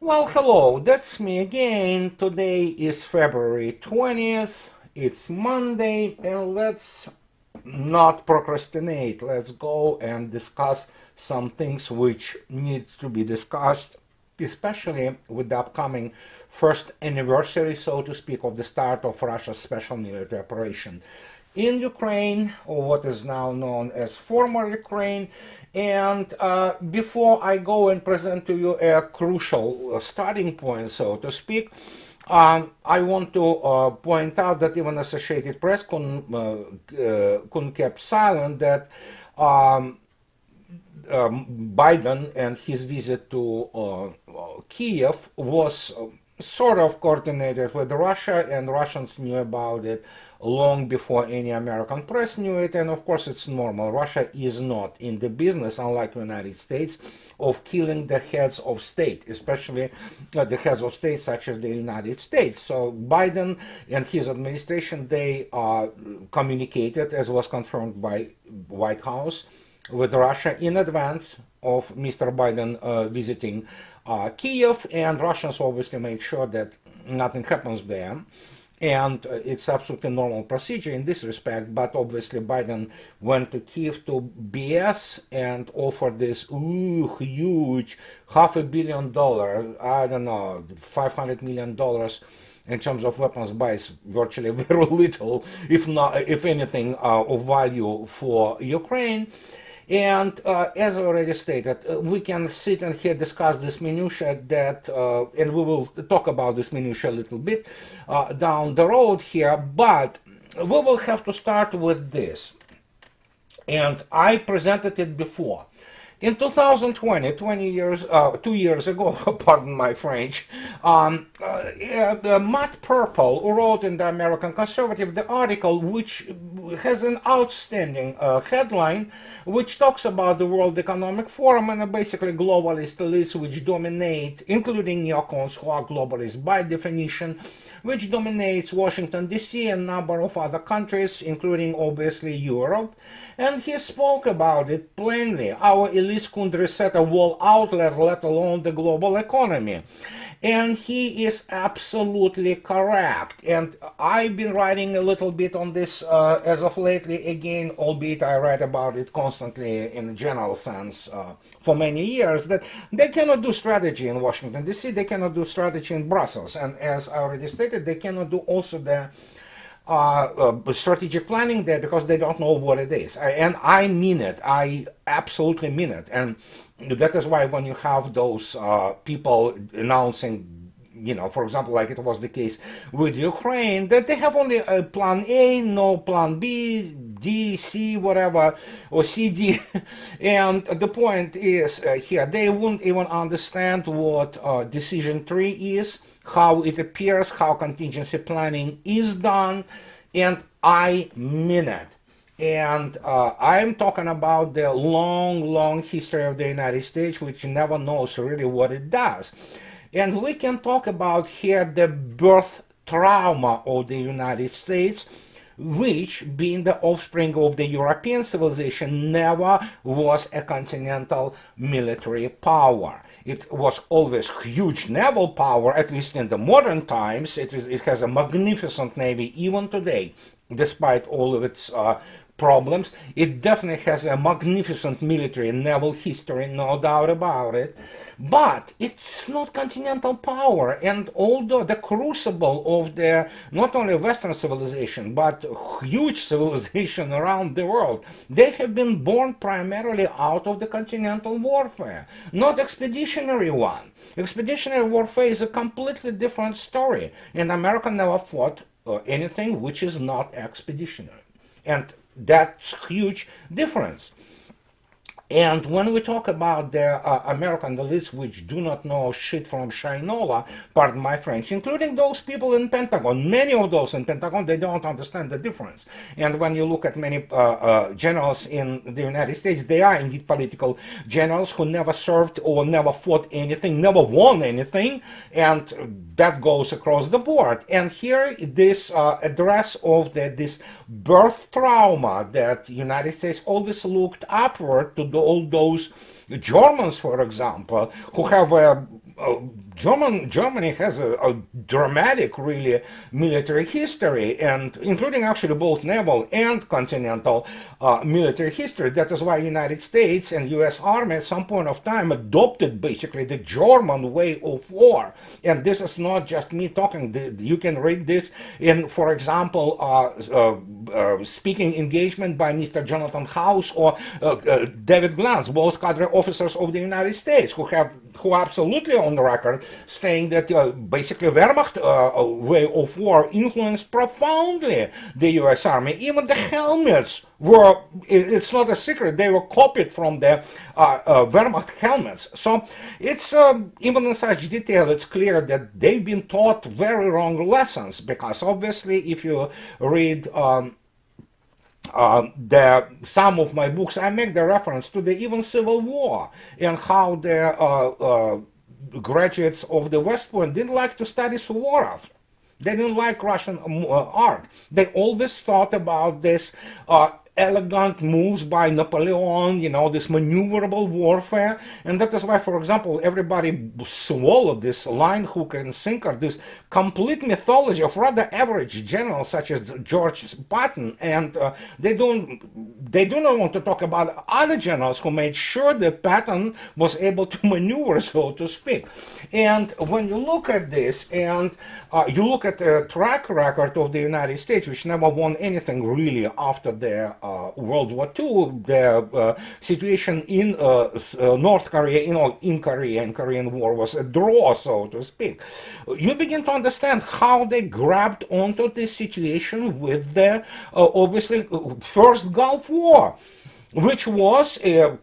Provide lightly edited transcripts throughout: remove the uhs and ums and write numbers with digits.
Well, hello, that's me again. Today is February 20th. It's Monday, and let's not procrastinate. Let's go and discuss some things which need to be discussed, especially with the upcoming first anniversary, so to speak, of the start of Russia's special military operation in Ukraine, or what is now known as former Ukraine. And before I go and present to you a crucial starting point, so to speak, I want to point out that even Associated Press couldn't keep silent that Biden and his visit to Kiev was sort of coordinated with Russia, and Russians knew about it long before any American press knew it. And of course, it's normal. Russia is not in the business, unlike the United States, of killing the heads of state, especially the heads of state such as the United States. So Biden and his administration, they communicated, as was confirmed by White House, with Russia in advance of Mr. Biden visiting Kiev, and Russians obviously make sure that nothing happens there. And it's absolutely normal procedure in this respect, but obviously Biden went to Kiev to BS and offered this huge $500 million, I don't know, $500 million in terms of weapons buys, virtually very little, if anything, of value for Ukraine. And as I already stated, we can sit and here discuss this minutia that, and we will talk about this minutia a little bit down the road here, but we will have to start with this. And I presented it before. In 2020, 2 years ago, pardon my French, Matt Purple wrote in the American Conservative the article which has an outstanding headline which talks about the World Economic Forum and basically globalist elites which dominate, including neocons who are globalists by definition, which dominates Washington, D.C. and a number of other countries, including obviously Europe. And he spoke about it plainly. Our elites couldn't reset a world outlet, let alone the global economy. And he is absolutely correct. And I've been writing a little bit on this as of lately, again, albeit I write about it constantly in a general sense for many years, that they cannot do strategy in Washington, D.C., they cannot do strategy in Brussels. And as I already stated, they cannot do also the strategic planning there because they don't know what it is. And I mean it. I absolutely mean it. And that is why when you have those people announcing, for example, like it was the case with Ukraine, that they have only a plan A, no plan B, D, C, whatever, or CD. And the point is here, they won't even understand what decision tree is, how it appears, how contingency planning is done, and I mean it. And I'm talking about the long history of the United States, which never knows really what it does. And we can talk about here the birth trauma of the United States, which, being the offspring of the European civilization, never was a continental military power. It was always huge naval power, at least in the modern times. It has a magnificent navy even today, despite all of its problems. It definitely has a magnificent military and naval history, no doubt about it. But it's not continental power. And although the crucible of the not only Western civilization, but huge civilization around the world, they have been born primarily out of the continental warfare, not expeditionary one. Expeditionary warfare is a completely different story. And America never fought anything which is not expeditionary. And that's huge difference. And when we talk about the American elites which do not know shit from Shinola, pardon my French, including those people in Pentagon, many of those in Pentagon, they don't understand the difference. And when you look at many generals in the United States, they are indeed political generals who never served or never fought anything, never won anything, and that goes across the board. And here, this address of this birth trauma that the United States always looked upward to all those Germans, for example, who have a Germany has a dramatic, really, military history, and including actually both naval and continental military history. That is why United States and U.S. Army at some point of time adopted basically the German way of war. And this is not just me talking. You can read this in, for example, speaking engagement by Mr. Jonathan House or David Glantz, both cadre officers of the United States, who are absolutely on the record saying that basically Wehrmacht way of war influenced profoundly the U.S. Army. Even the helmets were, it's not a secret, they were copied from the Wehrmacht helmets. So it's, even in such detail, it's clear that they've been taught very wrong lessons, because obviously if you read some of my books, I make the reference to the even Civil War and how the graduates of the West Point didn't like to study Suvorov. They didn't like Russian art. They always thought about this elegant moves by Napoleon, this maneuverable warfare. And that is why, for example, everybody swallowed this line, hook, and sinker, this complete mythology of rather average generals such as George Patton. And they do not want to talk about other generals who made sure that Patton was able to maneuver, so to speak. And when you look at this, and you look at the track record of the United States, which never won anything really after the World War II, the situation in North Korea, in Korea and Korean War was a draw, so to speak. You begin to understand how they grabbed onto this situation with the, obviously, first Gulf War, which was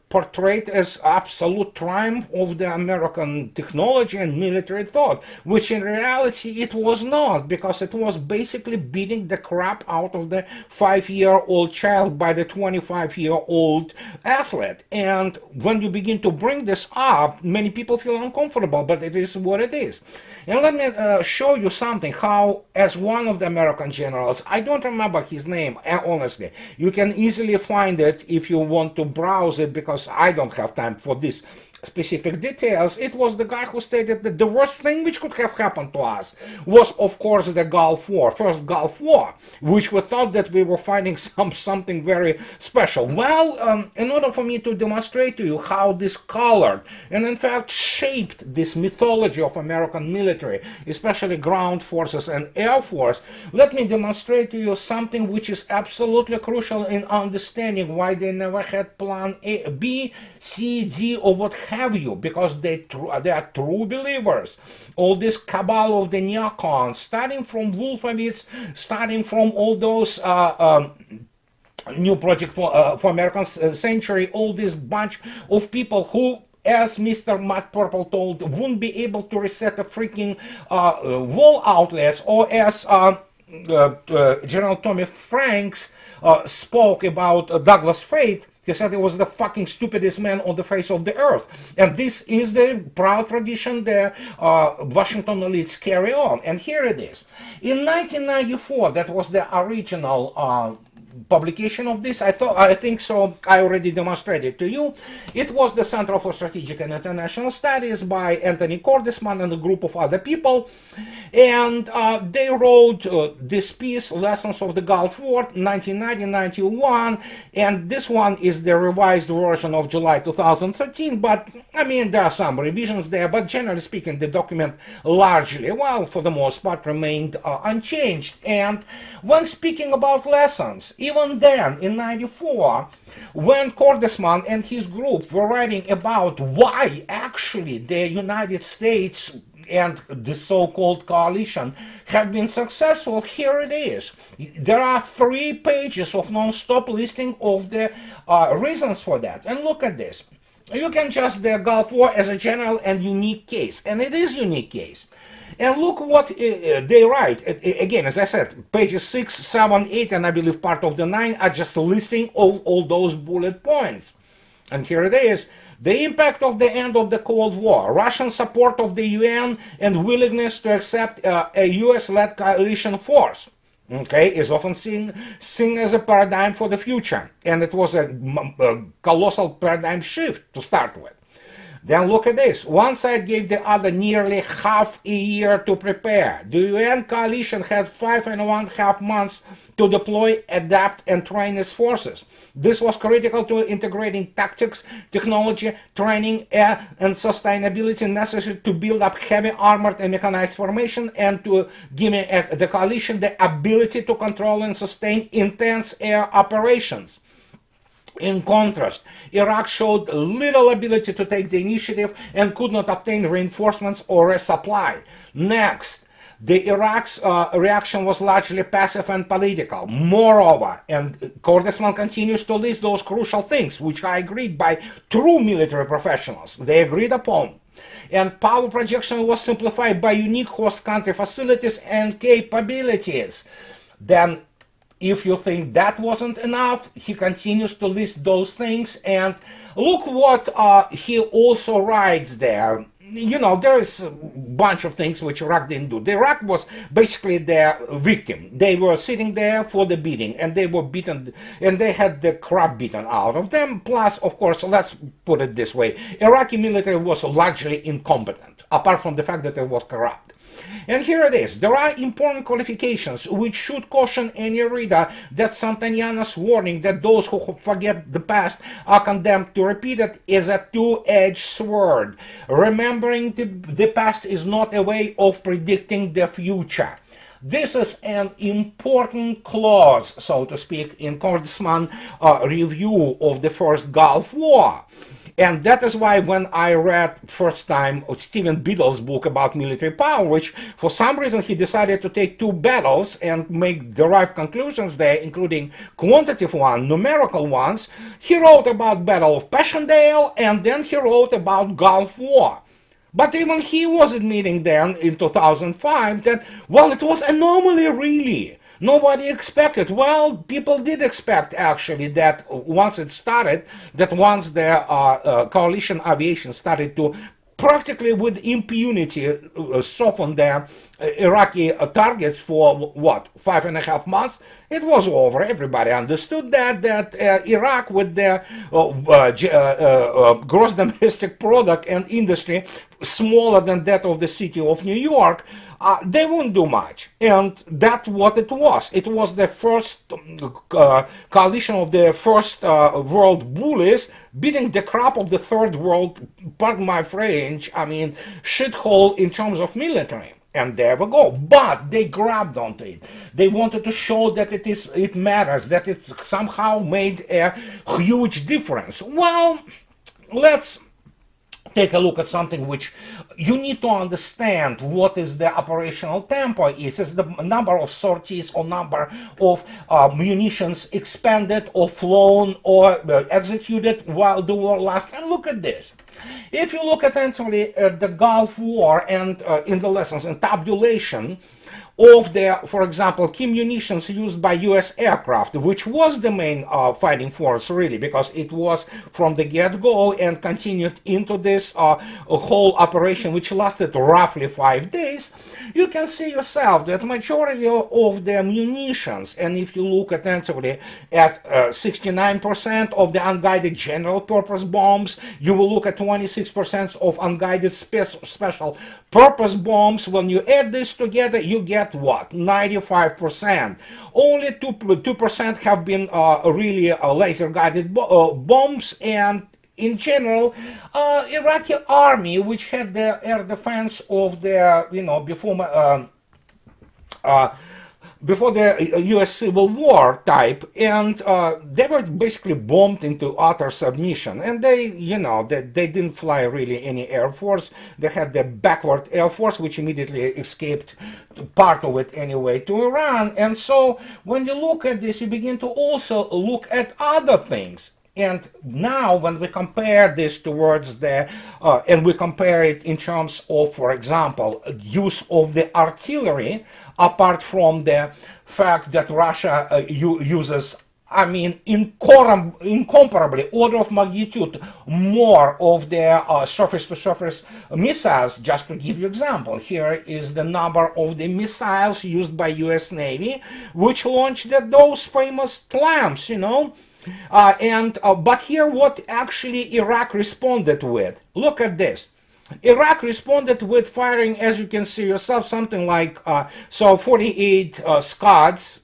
portrayed as absolute triumph of the American technology and military thought, which in reality it was not, because it was basically beating the crap out of the 5-year-old child by the 25-year-old athlete. And when you begin to bring this up, many people feel uncomfortable, but it is what it is. And let me show you something, how, as one of the American generals, I don't remember his name, honestly, you can easily find it if you want to browse it, because I don't have time for this specific details. It was the guy who stated that the worst thing which could have happened to us was, of course, the Gulf War, first Gulf War, which we thought that we were fighting something very special. Well, in order for me to demonstrate to you how this colored and in fact shaped this mythology of American military, especially ground forces and air force, let me demonstrate to you something which is absolutely crucial in understanding why they never had plan A, B, C, D, or what have you, because they are true believers. All this cabal of the neocons, starting from Wolfowitz, starting from all those New Project for American Century, all this bunch of people who, as Mr. Matt Purple told, wouldn't be able to reset the freaking wall outlets, or as General Tommy Franks spoke about Douglas Faith. He said he was the fucking stupidest man on the face of the earth. And this is the proud tradition the Washington elites carry on. And here it is. In 1994, that was the original publication of this. I think so. I already demonstrated to you. It was the Center for Strategic and International Studies by Anthony Cordesman and a group of other people, and they wrote this piece, Lessons of the Gulf War, 1990-91, and this one is the revised version of July 2013. But I mean, there are some revisions there, but generally speaking, the document largely, well, for the most part, remained unchanged. And when speaking about lessons, even then, in 94, when Cordesman and his group were writing about why actually the United States and the so-called coalition have been successful, here it is. There are 3 pages of non-stop listing of the reasons for that. And look at this. You can judge the Gulf War as a general and unique case, and it is a unique case. And look what they write. Again, as I said, pages 6, 7, 8, and I believe part of the 9 are just a listing of all those bullet points. And here it is. The impact of the end of the Cold War, Russian support of the UN, and willingness to accept a US-led coalition force, okay, is often seen as a paradigm for the future. And it was a colossal paradigm shift to start with. Then look at this. One side gave the other nearly half a year to prepare. The UN coalition had 5.5 months to deploy, adapt, and train its forces. This was critical to integrating tactics, technology, training, and sustainability necessary to build up heavy armored and mechanized formation and to give the coalition the ability to control and sustain intense air operations. In contrast, Iraq showed little ability to take the initiative and could not obtain reinforcements or resupply. Next, the Iraq's reaction was largely passive and political. Moreover, and Kordesman continues to list those crucial things, which are agreed by true military professionals. They agreed upon. And power projection was simplified by unique host country facilities and capabilities. Then, if you think that wasn't enough, he continues to list those things, and look what he also writes there. You know, there is a bunch of things which Iraq didn't do. The Iraq was basically their victim. They were sitting there for the beating, and they were beaten, and they had the crap beaten out of them. Plus, of course, let's put it this way, Iraqi military was largely incompetent, apart from the fact that it was corrupt. And here it is. There are important qualifications which should caution any reader that Santayana's warning that those who forget the past are condemned to repeat it is a two-edged sword. Remembering the past is not a way of predicting the future. This is an important clause, so to speak, in Kordesman's review of the First Gulf War. And that is why when I read first time Stephen Biddle's book about military power, which for some reason he decided to take two battles and make derived conclusions there, including quantitative ones, numerical ones, he wrote about Battle of Passchendaele and then he wrote about Gulf War. But even he was admitting then in 2005 that, well, it was anomaly really. Nobody expected. Well, people did expect actually that once it started, that once the coalition aviation started to practically with impunity soften their Iraqi targets for what, 5.5 months, it was over. Everybody understood that Iraq with their gross domestic product and industry smaller than that of the city of New York, they wouldn't do much. And that's what it was. It was the first coalition of the first world bullies beating the crap of the third world, pardon my French, I mean, shithole in terms of military. And there we go. But they grabbed onto it. They wanted to show that it matters, that it somehow made a huge difference. Well, let's take a look at something which you need to understand. What is the operational tempo is. It's the number of sorties or number of munitions expended or flown or executed while the war lasts. And look at this. If you look attentively at the Gulf War and in the lessons and tabulation of the, for example, key munitions used by US aircraft, which was the main fighting force really, because it was from the get-go and continued into this whole operation, which lasted roughly 5 days, you can see yourself that majority of the munitions, and if you look attentively at 69% of the unguided general purpose bombs, you will look at 26% of unguided special purpose bombs. When you add this together, you get what? 95%. Only 2% have been really laser guided bombs, and in general, Iraqi army, which had the air defense of the, before the US Civil War type, and they were basically bombed into utter submission. And they didn't fly really any air force. They had the backward air force, which immediately escaped part of it anyway to Iran. And so when you look at this, you begin to also look at other things. And now when we compare this towards the, and we compare it in terms of, for example, use of the artillery, apart from the fact that Russia uses I mean, incomparably, order of magnitude more of their surface-to-surface missiles. Just to give you example, here is the number of the missiles used by U.S. Navy, which launched those famous clamps, you know. But here, what actually Iraq responded with? Look at this. Iraq responded with firing, as you can see yourself, something like 48 Scots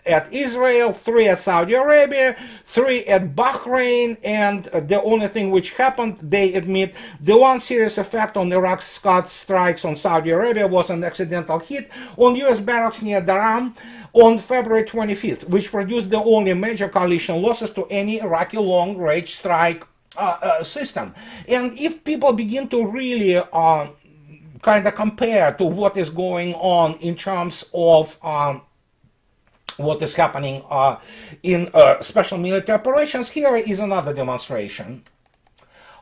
at Israel, 3 at Saudi Arabia, 3 at Bahrain, and the only thing which happened, they admit, the one serious effect on Iraq's Scud strikes on Saudi Arabia was an accidental hit on US barracks near Daram on February 25th, which produced the only major coalition losses to any Iraqi long-range strike system. And if people begin to really kind of compare to what is going on in terms of what is happening in special military operations, here is another demonstration.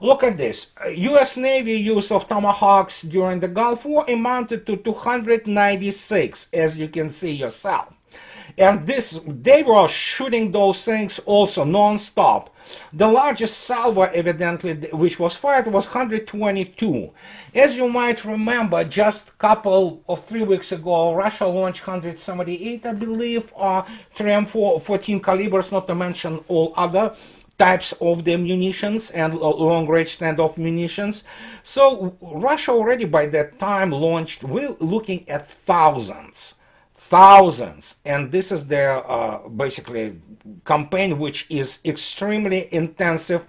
Look at this. U.S. Navy use of Tomahawks during the Gulf War amounted to 296, as you can see yourself. And they were shooting those things also non-stop. The largest salvo, evidently, which was fired was 122. As you might remember, just a couple of 3 weeks ago, Russia launched 178, I believe, 3 and 14 calibers, not to mention all other types of the munitions and long-range standoff munitions. So Russia already by that time launched, we're looking at thousands, and this is their basically campaign, which is extremely intensive.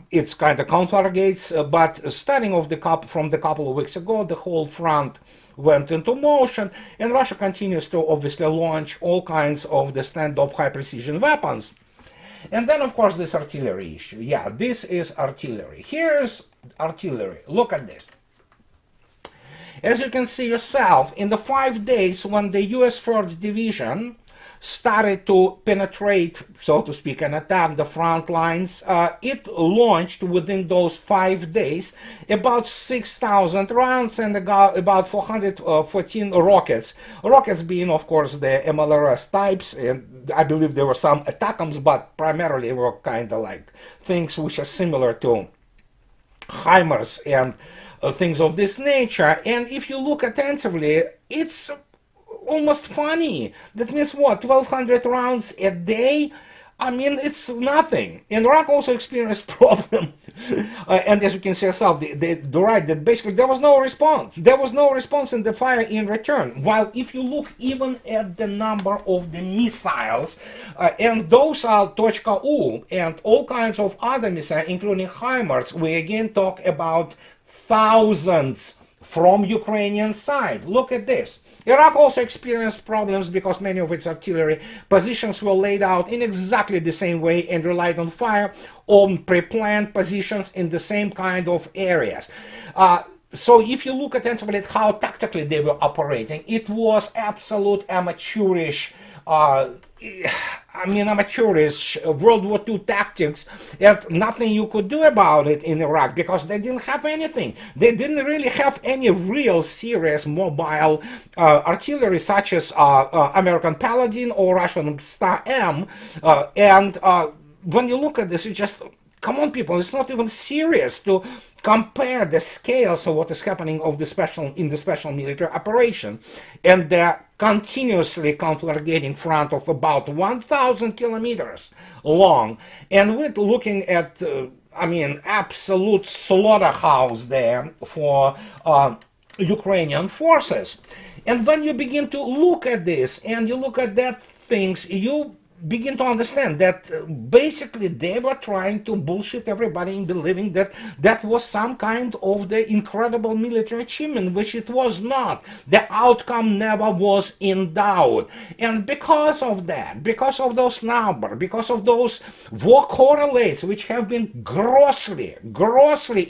It's kind of conflagrates, but starting off from the couple of weeks ago, the whole front went into motion, and Russia continues to obviously launch all kinds of the standoff high precision weapons. And then, of course, this artillery issue. Yeah, this is artillery. Here's artillery. Look at this. As you can see yourself, in the 5 days when the U.S. 1st Division started to penetrate, so to speak, and attack the front lines, it launched within those 5 days about 6,000 rounds and about 414 rockets. Rockets being, of course, the MLRS types, and I believe there were some ATACMS, but primarily were kind of like things which are similar to HIMARS and things of this nature. And if you look attentively, it's almost funny. That means what, 1,200 rounds a day? I mean, it's nothing. And Iraq also experienced problem. And as you can see yourself, the right, that basically there was no response. There was no response in the fire in return. While if you look even at the number of the missiles, and those are Tochka U and all kinds of other missiles, including HIMARS, we again talk about thousands from Ukrainian side. Look at this. Iraq also experienced problems because many of its artillery positions were laid out in exactly the same way and relied on fire on pre-planned positions in the same kind of areas. So if you look attentively at how tactically they were operating, it was absolute amateurish amateurish World War II tactics, and nothing you could do about it in Iraq because they didn't have anything. They didn't really have any real serious mobile artillery such as American Paladin or Russian Star-M. When you look at this, you just, come on people, it's not even serious to compare the scales of what is happening in the special military operation and the continuously conflagrating front of about 1,000 kilometers long, and we're looking at absolute slaughterhouse there for Ukrainian forces. And when you begin to look at this and you look at that things, you begin to understand that basically they were trying to bullshit everybody in believing that that was some kind of the incredible military achievement, which it was not. The outcome never was in doubt. And because of that, because of those numbers, because of those war correlates which have been grossly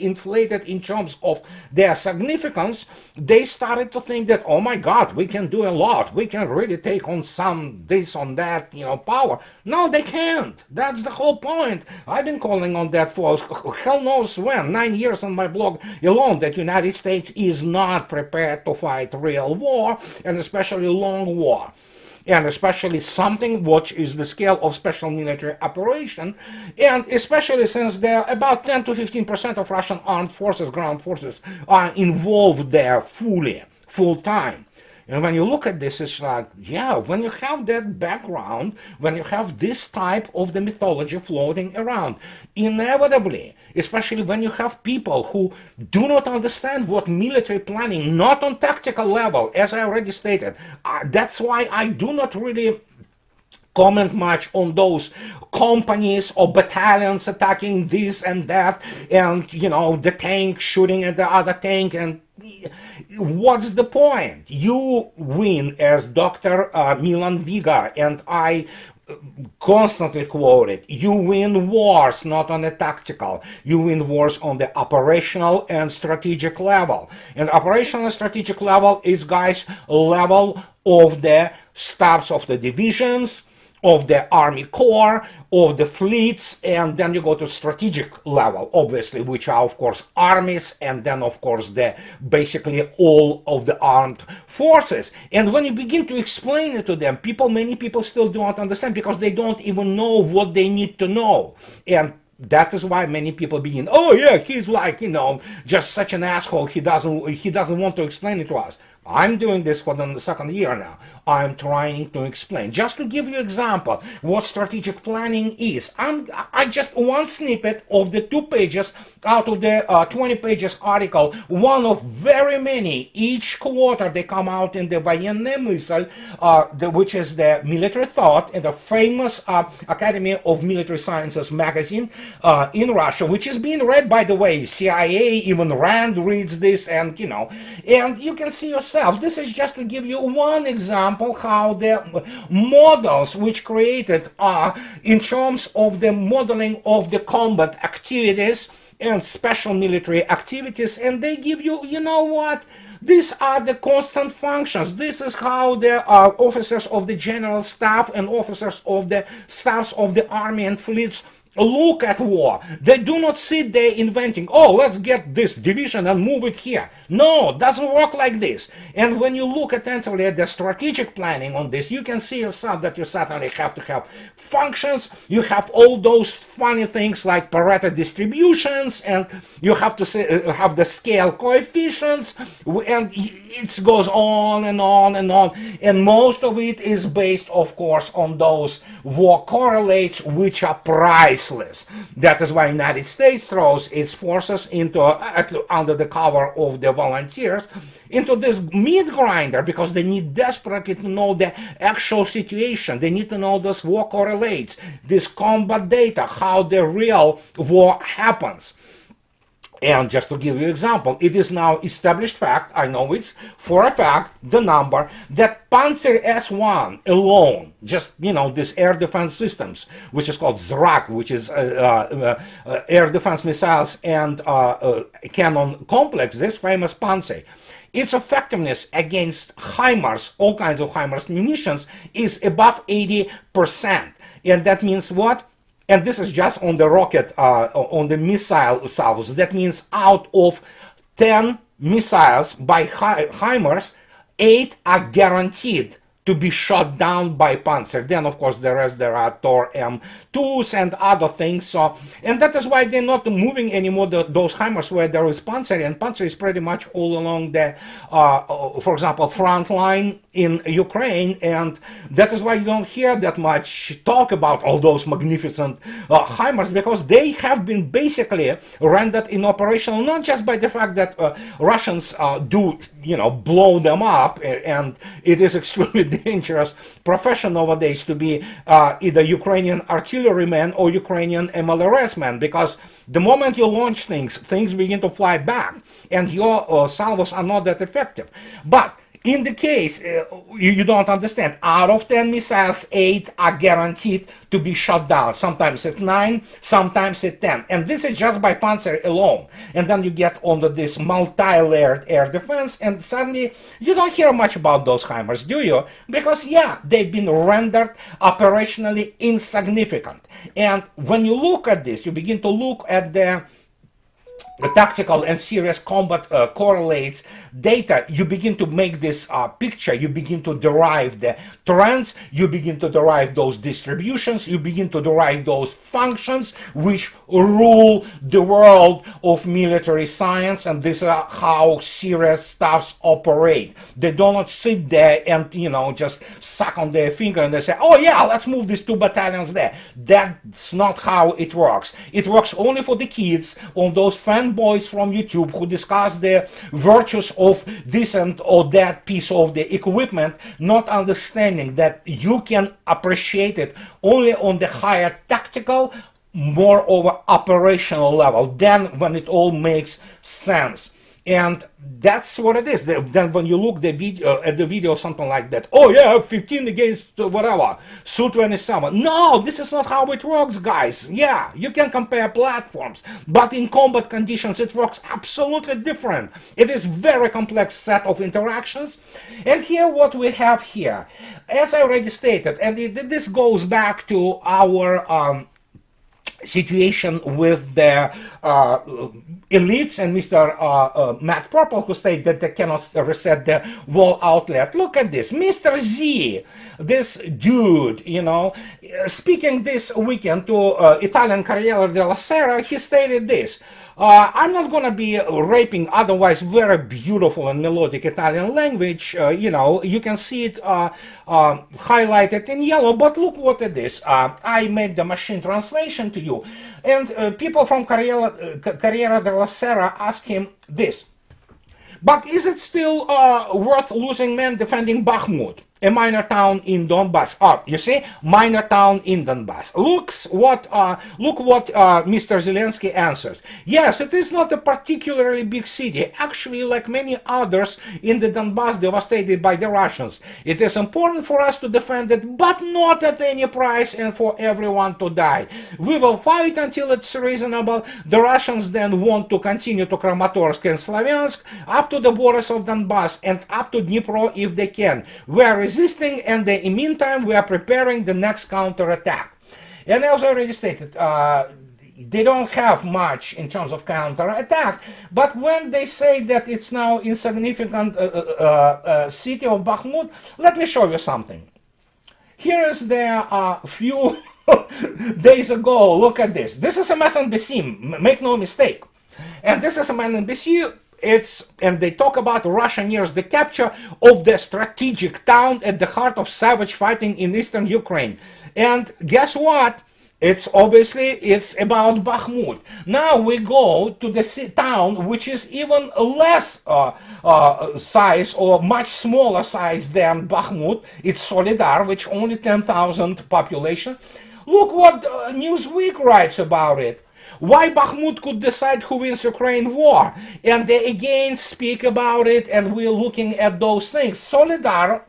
inflated in terms of their significance, they started to think that, oh my God, we can do a lot. We can really take on some this, on that, power. No, they can't. That's the whole point. I've been calling on that for hell knows when, 9 years on my blog alone, that United States is not prepared to fight real war, and especially long war. and especially something which is the scale of special military operation, and especially since there about 10 to 15% of Russian armed forces, ground forces, are involved there fully, full time. And when you look at this, it's like, yeah, when you have that background, when you have this type of the mythology floating around, inevitably, especially when you have people who do not understand what military planning, not on tactical level, as I already stated, that's why I do not really comment much on those companies or battalions attacking this and that, and the tank shooting at the other tank. And what's the point? You win, as Dr. Milan Viga and I constantly quote it. You win wars not on a tactical. You win wars on the operational and strategic level. And operational and strategic level is, guys, level of the staffs of the divisions, of the Army Corps, of the fleets, and then you go to strategic level, obviously, which are, of course, armies, and then, of course, the basically all of the armed forces. And when you begin to explain it to them, many people still don't understand, because they don't even know what they need to know. And that is why many people begin, oh yeah, he's like, just such an asshole, he doesn't want to explain it to us. I'm doing this for the second year now. I'm trying to explain. Just to give you an example, what strategic planning is. I just one snippet of the 2 pages out of the 20 pages article, one of very many. Each quarter they come out in the Военная мысль, which is the military thought, and the famous Academy of Military Sciences magazine in Russia, which is being read, by the way, CIA, even Rand reads this, and you can see yourself. This is just to give you one example how the models which created are in terms of the modeling of the combat activities and special military activities, and they give you, what? These are the constant functions. This is how the officers of the general staff and officers of the staffs of the army and fleets look at war. They do not sit there inventing, oh, let's get this division and move it here. No, it doesn't work like this. And when you look attentively at the strategic planning on this, you can see yourself that you certainly have to have functions. You have all those funny things like Pareto distributions, and you have to have the scale coefficients, and it goes on and on and on. And most of it is based, of course, on those war correlates, which are priceless. That is why the United States throws its forces into under the cover of the volunteers into this meat grinder, because they need desperately to know the actual situation. They need to know those war correlates, this combat data, how the real war happens. And just to give you an example, it is now established fact, I know it's for a fact, the number, that Panzer S-1 alone, just, this air defense systems, which is called ZRAK, which is air defense missiles and cannon complex, this famous Panzer, its effectiveness against HIMARS, all kinds of HIMARS munitions, is above 80%. And that means what? And this is just on the rocket, on the missile salvos. That means out of 10 missiles by HIMARS, 8 are guaranteed to be shot down by Panzer. Then, of course, the rest, there are Tor M2s and other things. So, and that is why they're not moving anymore those HIMARS where there is Panzer, and Panzer is pretty much all along the, for example, front line in Ukraine, and that is why you don't hear that much talk about all those magnificent HIMARS, because they have been basically rendered inoperational, not just by the fact that Russians do, blow them up, and it is extremely dangerous profession nowadays to be either Ukrainian artilleryman or Ukrainian MLRS man, because the moment you launch things begin to fly back, and your salvos are not that effective. But in the case, you don't understand, out of 10 missiles, 8 are guaranteed to be shot down, sometimes at 9, sometimes at 10. And this is just by Panzer alone. And then you get onto this multi-layered air defense, and suddenly you don't hear much about those HIMARS, do you? Because, yeah, they've been rendered operationally insignificant. And when you look at this, you begin to look at the tactical and serious combat correlates data, you begin to make this picture, you begin to derive the trends, you begin to derive those distributions, you begin to derive those functions which rule the world of military science, and this is how serious staffs operate. They do not sit there and, just suck on their finger and they say, oh yeah, let's move these 2 battalions there. That's not how it works. It works only for the kids on those fanboys from YouTube who discuss the virtues of this and or that piece of the equipment, not understanding that you can appreciate it only on the higher tactical, more over operational level, then when it all makes sense. And that's what it is. Then when you look at the video, something like that, oh yeah, 15 against whatever, Su-27. No, this is not how it works, guys. Yeah, you can compare platforms, but in combat conditions, it works absolutely different. It is very complex set of interactions. And here what we have here, as I already stated, and this goes back to our situation with the elites and Mr. Matt Purple, who state that they cannot reset the wall outlet. Look at this. Mr. Z, this dude, speaking this weekend to Italian Corriere della Sera, he stated this. I'm not going to be raping otherwise very beautiful and melodic Italian language. You can see it highlighted in yellow, but look what it is. I made the machine translation to you. And people from Corriere della Sera ask him this. But is it still worth losing men defending Bakhmut, a minor town in Donbass? You see, minor town in Donbass. Look what Mr. Zelensky answers. Yes, it is not a particularly big city, actually like many others in the Donbass devastated by the Russians. It is important for us to defend it, but not at any price and for everyone to die. We will fight until it's reasonable. The Russians then want to continue to Kramatorsk and Slavyansk, up to the borders of Donbass and up to Dnipro if they can. We are resisting, and in the meantime we are preparing the next counterattack. And as I already stated, they don't have much in terms of counterattack, but when they say that it's now insignificant city of Bakhmut, let me show you something. Here is the few days ago. Look at this. This is a MSNBC, make no mistake. And this is a MSNBC. And they talk about Russia nears the capture of the strategic town at the heart of savage fighting in eastern Ukraine. And guess what? It's about Bakhmut. Now we go to the town which is even less size or much smaller size than Bakhmut. It's Solidar, which only 10,000 population. Look what Newsweek writes about it. Why Bakhmut could decide who wins Ukraine war. And they again speak about it, and we're looking at those things. Solidar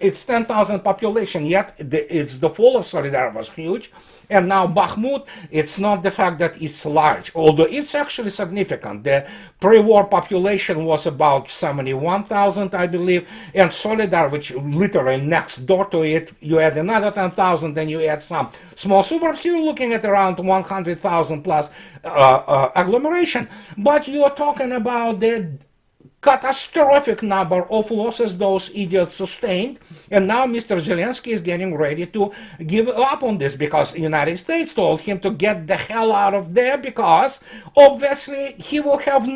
it's 10,000 population, yet the fall of Solidar was huge. And now Bakhmut, it's not the fact that it's large, although it's actually significant. The pre-war population was about 71,000, I believe, and Solidar, which literally next door to it, you add another 10,000, then you add some small suburbs, you're looking at around 100,000 plus agglomeration. But you're talking about the catastrophic number of losses those idiots sustained, and now Mr. Zelensky is getting ready to give up on this because the United States told him to get the hell out of there because obviously he will have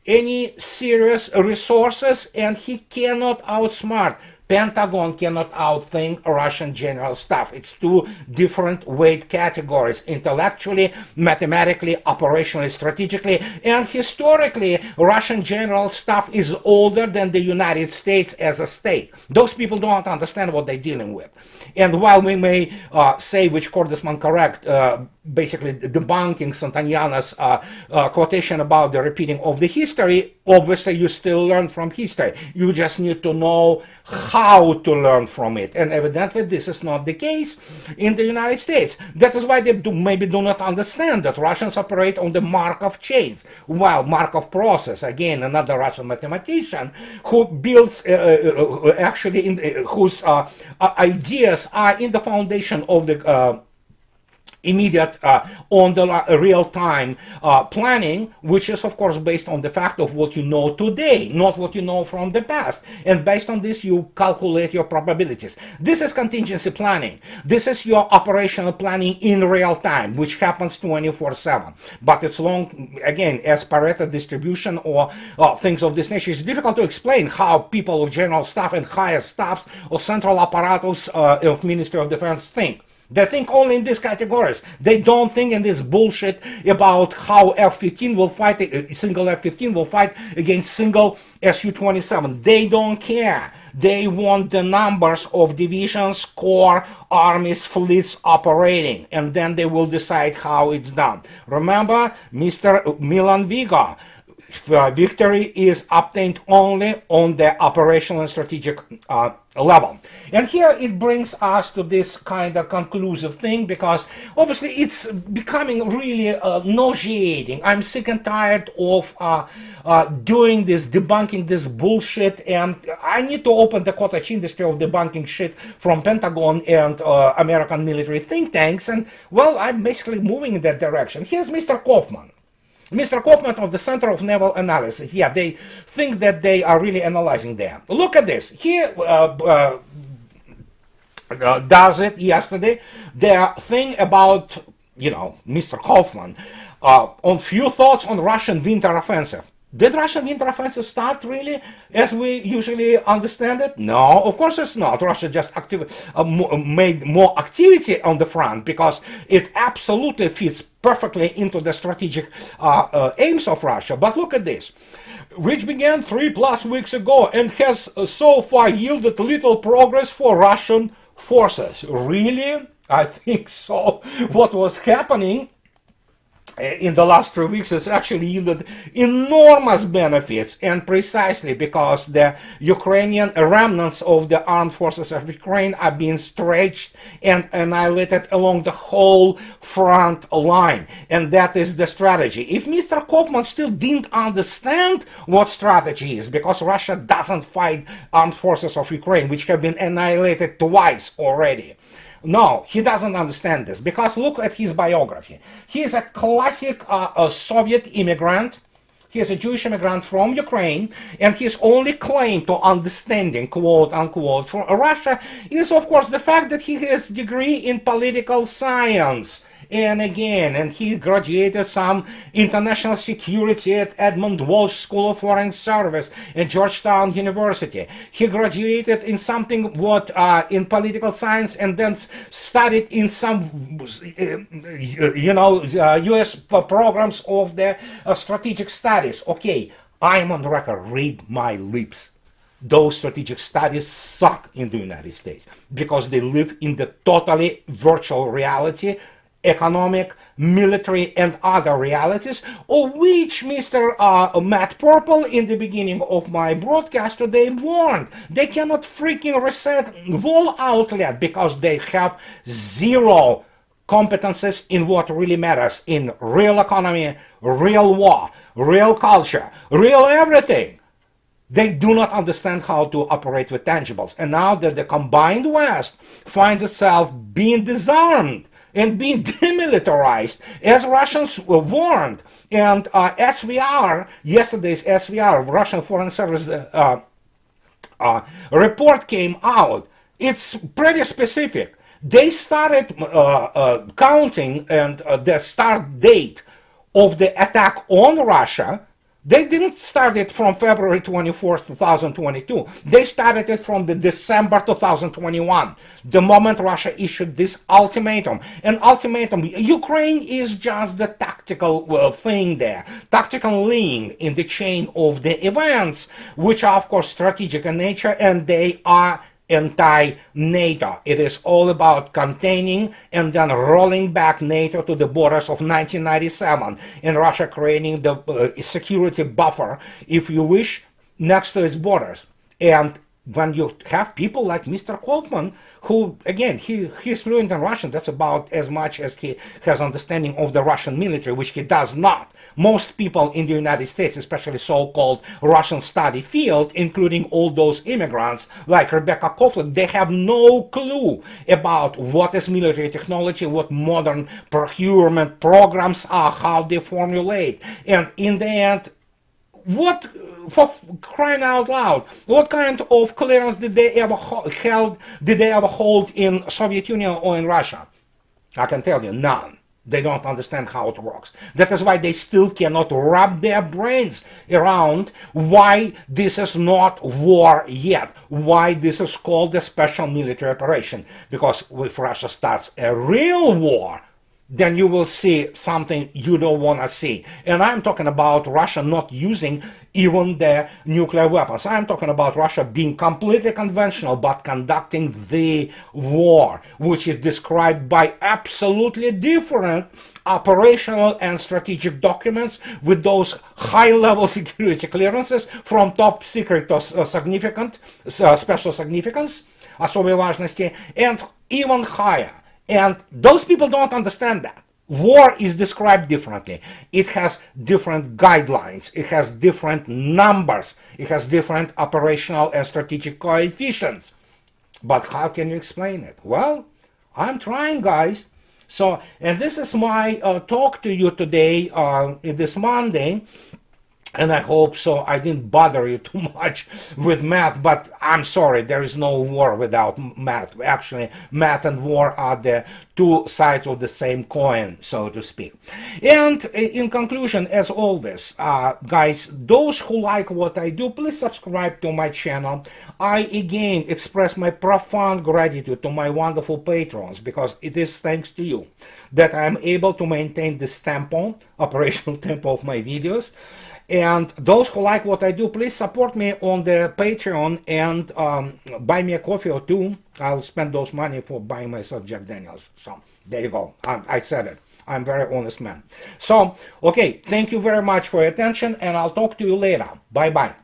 any serious resources and he cannot outsmart. Pentagon cannot outthink Russian general staff. It's two different weight categories, intellectually, mathematically, operationally, strategically, and historically, Russian general staff is older than the United States as a state. Those people don't understand what they're dealing with. And while we may say, which Kordesman correct, basically debunking Santayana's quotation about the repeating of the history, obviously you still learn from history. You just need to know how to learn from it. And evidently this is not the case in the United States. That is why they maybe do not understand that Russians operate on the Markov chains, while Markov process, again, another Russian mathematician who builds, whose ideas are in the foundation of the immediate on the real-time planning, which is of course based on the fact of what you know today, not what you know from the past, and based on this you calculate your probabilities. This is contingency planning. This is your operational planning in real time, which happens 24/7, but it's long, again, as Pareto distribution or things of this nature. It's difficult to explain how people of general staff and higher staffs or central apparatus of Ministry of Defense think. They think only in these categories. They don't think in this bullshit about how F-15 will fight, single F-15 will fight against single Su-27. They don't care. They want the numbers of divisions, corps, armies, fleets operating, and then they will decide how it's done. Remember, Mr. Milan Vigo, victory is obtained only on the operational and strategic level. And here it brings us to this kind of conclusive thing, because obviously it's becoming really nauseating. I'm sick and tired of doing this, debunking this bullshit, and I need to open the cottage industry of debunking shit from Pentagon and American military think tanks, and well, I'm basically moving in that direction. Here's Mr. Kaufman. Mr. Kaufman of the Center of Naval Analysis. Yeah, they think that they are really analyzing them. Look at this. Here does it yesterday. The thing about, Mr. Kaufman on few thoughts on Russian winter offensive. Did Russian winter offensive start really as we usually understand it? No, of course it's not. Russia just made more activity on the front because it absolutely fits perfectly into the strategic aims of Russia. But look at this, which began 3+ weeks ago and has so far yielded little progress for Russian forces. Really? I think so. What was happening in the last 3 weeks has actually yielded enormous benefits, and precisely because the Ukrainian remnants of the armed forces of Ukraine are being stretched and annihilated along the whole front line, and that is the strategy. If Mr. Kaufman still didn't understand what strategy is, because Russia doesn't fight armed forces of Ukraine, which have been annihilated twice already. No, he doesn't understand this, because look at his biography. He is a classic Soviet immigrant. He is a Jewish immigrant from Ukraine, and his only claim to understanding, quote unquote, for Russia is, of course, the fact that he has a degree in political science. And he graduated some international security at Edmund Walsh School of Foreign Service and Georgetown University. He graduated in something in political science, and then studied in some U.S. programs of the strategic studies. Okay, I'm on record. Read my lips. Those strategic studies suck in the United States because they live in the totally virtual reality, economic, military, and other realities, of which Mr. Matt Purple in the beginning of my broadcast today warned. They cannot freaking reset wall outlet because they have zero competences in what really matters in real economy, real war, real culture, real everything. They do not understand how to operate with tangibles. And now that the combined West finds itself being disarmed and being demilitarized, as Russians were warned. And SVR, yesterday's SVR, Russian Foreign Service report came out. It's pretty specific. They started counting and the start date of the attack on Russia. They didn't start it from February 24th, 2022. They started it from the December 2021, the moment Russia issued this ultimatum. An ultimatum, Ukraine is just the tactical thing there, tactical link in the chain of the events, which are of course strategic in nature, and they are anti-NATO. It is all about containing and then rolling back NATO to the borders of 1997, and Russia creating the security buffer, if you wish, next to its borders. And when you have people like Mr. Kaufman, who, again, he's fluent in Russian, that's about as much as he has understanding of the Russian military, which he does not. Most people in the United States, especially so-called Russian study field, including all those immigrants like Rebecca Coughlin, they have no clue about what is military technology, what modern procurement programs are, how they formulate. And in the end, what, for crying out loud, what kind of clearance did they ever hold in Soviet Union or in Russia? I can tell you, none. They don't understand how it works. That is why they still cannot wrap their brains around why this is not war yet, why this is called a special military operation. Because if Russia starts a real war, then you will see something you don't want to see. And I'm talking about Russia not using even the nuclear weapons. I'm talking about Russia being completely conventional but conducting the war, which is described by absolutely different operational and strategic documents with those high-level security clearances from top secret to significant, special significance, особой важности, and even higher. And those people don't understand that. War is described differently. It has different guidelines. It has different numbers. It has different operational and strategic coefficients. But how can you explain it? Well, I'm trying, guys. So, and this is my talk to you today, this Monday. And I hope so I didn't bother you too much with math, but I'm sorry, there is no war without math. Actually, math and war are the two sides of the same coin, so to speak. And in conclusion, as always, guys, those who like what I do, please subscribe to my channel. I again express my profound gratitude to my wonderful patrons, because it is thanks to you that I'm able to maintain this tempo, operational tempo of my videos. And those who like what I do, please support me on the Patreon and buy me a coffee or two. I'll spend those money for buying myself Jack Daniels. So there you go. I said it. I'm a very honest man. So, okay, thank you very much for your attention, and I'll talk to you later. Bye-bye.